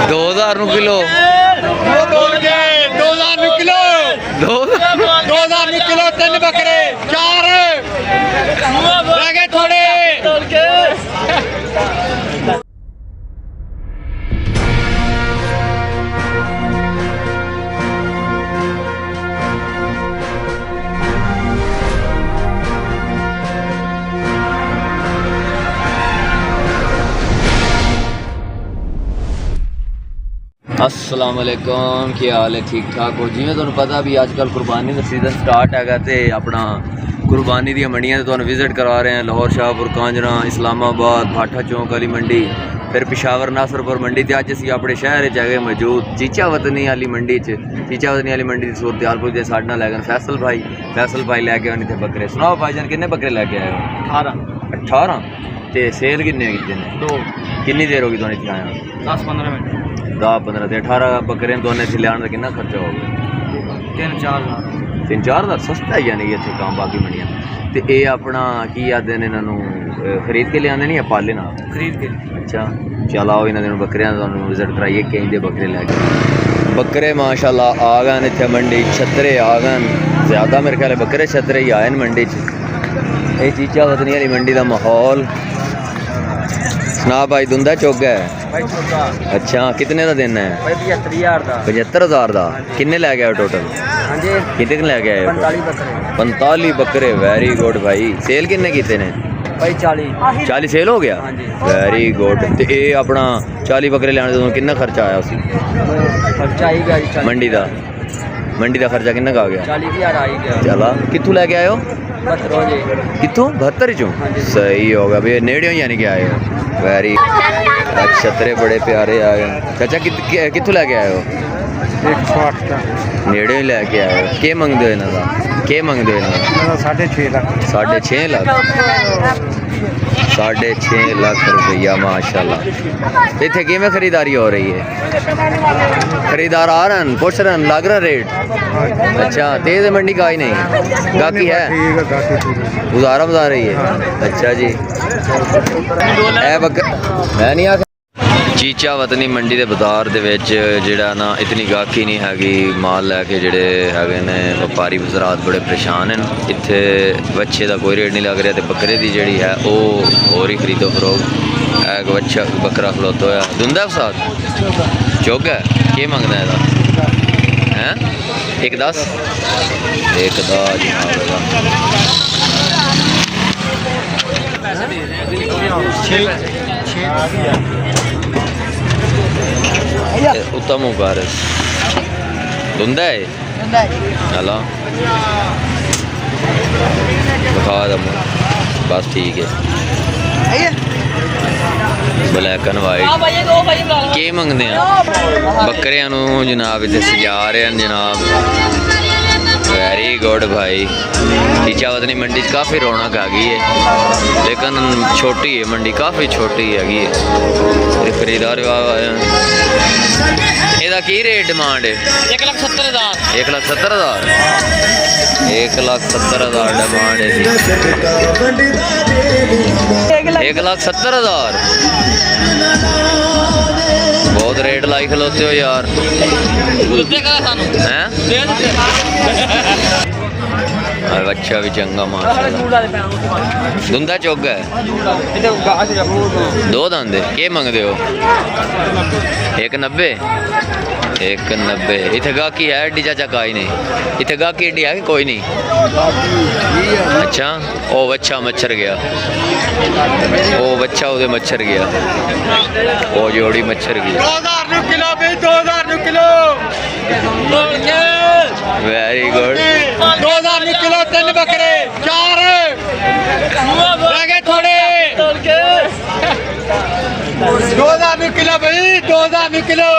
2000 ਨੂੰ ਕਿਲੋ 2000 ਨੂੰ ਕਿਲੋ 2000 ਨੂੰ ਕਿਲੋ 3 ਬੱਕਰੇ 4 ਰਹਿ ਗਏ ਥੋੜੇ अस्सलाम वालेकुम, क्या हाल है? ठीक ठाक हो? जिमें तुहानू पता भी अजकल कुर्बानी का सीजन स्टार्ट हैगा ते अपना कुर्बानी दी मंडियां ते तुहानू विजिट करवा रहे हैं। लाहौर, शाहपुर, कांजरा, इस्लामाबाद, भाठा चौंक वाली मंडी, फिर पिशावर नासरपुर मंडी ते अज असीं अपने शहर च हैगे मौजूद चीचा वतनी वाली मंडी च। चीचा वतनी वाली मंडी की सूरत हाल पुछदे साडे नाल हैगे फैसल भाई लैके आए इत्थे बकरे। सुनाओ भाईजान किन्ने बकरे लैके आए हो? 18 ते सेल किन्ने कीते ने? 2। किन्नी देर होगी तुहानू इत्थे आए? 10-15 मिनट 10-15 ते 18 बकरे दोनों इत्थे लियाण दा किन्ना खर्चा हो गया? 3-4 हज़ार। सस्ता है यानी इत्थे काम बाकी मंडियां ते ये अपना की आखदे ने इन्हां खरीद के लियाने नहीं पाले ना? खरीद के। अच्छा चल आओ इन्हां दे बकरियां दा तुहानू विजिट कराइए केईं दे बकरे लैके। बकरे माशाल्लाह आ गए इत्थे मंडी, छतरे आ गए ज़्यादा, मेरे ख्याल बकरे छतरे ही आए मंडी च। ये चीचा वतनी वाली मंडी का माहौल सुना भाई। धुंदा चोगा है? अच्छा कितने का देना है? 75,000 का। किन्ने लै गए टोटल? कितने लै गए? 45 बकरे। वेरी गुड भाई। सेल किन्ने कीते ने? 40 सेल हो गया। Very good. तो ये अपना 40 बकरे लैने तो किन्ना खर्चा आया उसी? मंडी का खर्चा किन्ना का आ गया? 40,000 आ गया। चला कित्थों लैके आए हो? कित्थों? 72 चो। सही होगा भैया, नेड़े यानी कि आए हो। वेरी छतरे बड़े प्यारे आ गए। चाचा कित्थों लैके आए हो? 108 का नेड़े ही लैके आए हो। के मंगदे हो इन्हां दा? के मंगदे हो इन्हां दा? 6.5 लाख। 6.5 लाख। 6.5 लाख रुपया माशाल्लाह। इत्थे किवें खरीदारी हो रही है? खरीदार आ रहे हैं, पुछ रहे हैं, लग रहा रेट? अच्छा तेज मंडी का ही नहीं गाकी है, गुजारा बता रही है। अच्छा जी मैं नहीं आ चीचा वतनी मंडी के बाजार दे विच जिहड़ा ना इतनी गाहकी नहीं हैगी। माल लैके जिहड़े हैगे ने व्यापारी हज़रात बड़े परेशान हैं। इत्थे बच्चे का कोई रेट नहीं लग रहा, तो बकरे की जिहड़ी है वो होर ही खरीदो फरोग। एक बच्चा बकरा खलोता होया दुंदा साथ चुग है। के मंगदा है? 1.10 उत्तम मुबारक। धुंदा है चला दिखा दम बस ठीक है। ब्लैक एंड वाइट के मंगते हैं बकरियां नू जनाब? इतने सजा रहे हैं जनाब। वेरी गुड भाई। चीचा वतनी मंडी काफ़ी रौनक आ गई है, लेकिन छोटी है मंडी, काफ़ी छोटी हैगी है। खरीदार ਇਹਦਾ ਕੀ ਰੇਟ ਡਿਮਾਂਡ ਹੈ? 1,70,000। 1,70,000 ਡਿਮਾਂਡ ਹੈ ਜੀ। 1,70,000 बहुत रेट लाई खलोते हो यार। हैं अच्छा भी चंगा माशाल्लाह। धुंदा चोगा है 2 दांदे। के मंगदे हो? 1,90। 1,90। इतने गाहकी है एडी चाचा का ही नहीं? इतने गाहकी एडी है कि कोई नहीं? अच्छा ओ बच्चा मच्छर गया, ओ बच्चा उधे मच्छर गया, ओ जोड़ी मच्छर गई। 2000 किलो भी 2000 किलो। Very good. 2000 किलो 3 बकरे 4 रह गए थोड़े। 2000 किलो भाई 2000 किलो।